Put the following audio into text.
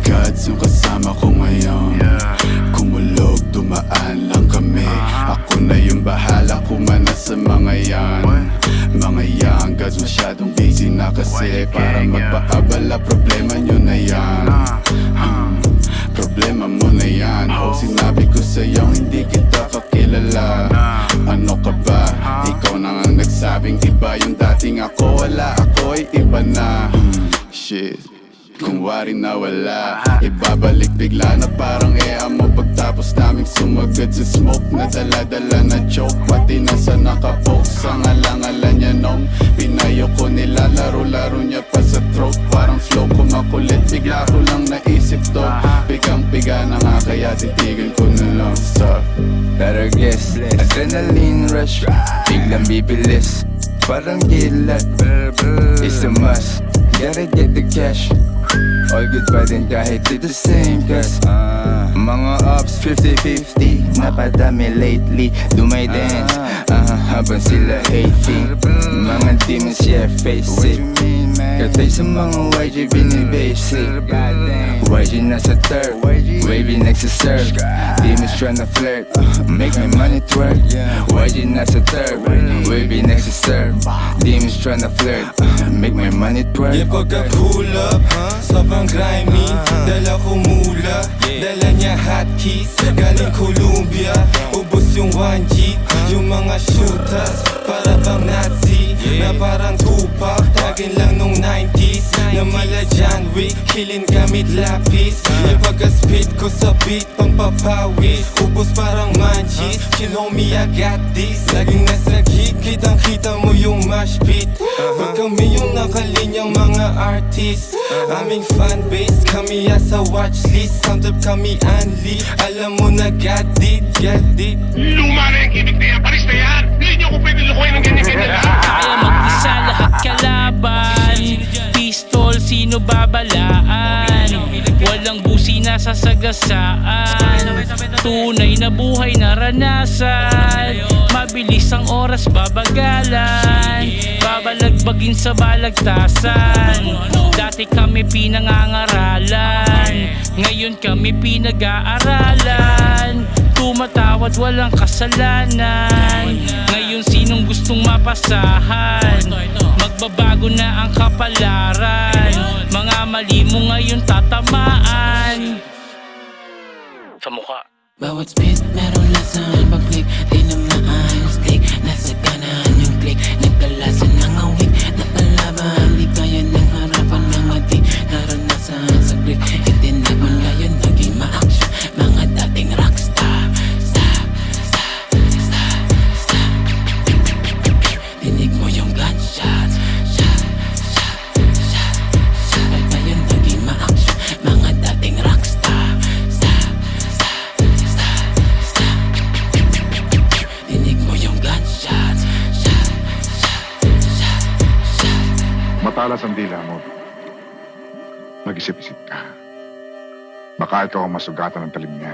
gods yung kasama ko ngayon. Kumulog, dumaan lang kami. Ako na yung bahala kumana sa mga yan. Mga young gods masyadong busy na kasi para magpaabala, problema nyo na yan. Problema mo na yan. Oh, sinabi ko sa'yo hindi kita kakilala. Ano ka ba? Ikaw na nga nagsabing iba yung dating ako. Wala, ako ay iba na. Shit, kung wari na wala, ibabalik bigla na parang mo. Pagtapos naming sumagad sa smoke na dala-dala na choke, pati nasa nakapoke sa ngalangalan niya nung pinayo ko nila. Laro-laro niya pa sa throat, parang flow ko makulit. Bigla ko lang naisip to, pigang-piga na nga kaya titigil ko na lang. Stop. Better guess, adrenaline rush, biglang bibilis, parang kilat. It's a must, gotta get the cash. All good pa din kahit di the same cause mga ups 50-50, napadami lately. Do my dance, habang sila hating. Mga demons, yeah, face it. Katay sa mga YG binibasic. YG nasa third, wavy next to serve. Demons tryna flirt, make my money twerk. YG nasa third, wavy next to serve. Demons tryna flirt, make my money twerk. Yeah, pagka-pull up, sobrang grimy. Dala ko mula, dala niya hotkeys. Galing Columbia, ubos yung 1G. Yung mga shooters, para bang Nazi. Na parang Tupac, tagin lang nung 90s. Na mala John Wick, killing gamit lapis. Yung pagka-spit ko sa beat, pampapawis. Ubos parang manchis, chill homie I got this. Laging nasa gig, kitang-kita mo yung mash beat. Pag kami yung nakalinyang mga artist, aming fanbase, kami asa watchlist. Sound kami unli, alam mo na got it. Luma na yung gimmick na yan, paris na yan. Hindi nyo ko pwede lukuhin ng ganyan-ganyan lang. Kaya mag-isa lahat kalaban. Pistol, sino babalaan? Walang busi na sasagasaan. Tunay na buhay naranasan. Mabilis ang oras babagalan. Babalagbagin sa balagtasan. Dati kami pinangangaralan, ngayon kami pinag-aaralan. Tumatawad walang kasalanan, ngayon sinong gustong mapasahan? Magbabago na ang kapalaran, mga mali mo ngayon tatamaan sa mukha. Bawat spit meron lasan, pag-click di na maayos click. Nasa kanan yung click, nagkalasan ng awik. Napalaban, di kaya ng harapan ng ating naranasan sa click. Itinagon ngayon, naging ma-action mga dating rockstar. Stop. Dinig mo yung gunshots. Shot. Ngayon, naging ma-action mga dating rockstar. Dinig mo yung gunshots. Shot. Matalas ang dila mo. Mag-isip-isip ka. Baka ikaw ang masugatan ng talim niya.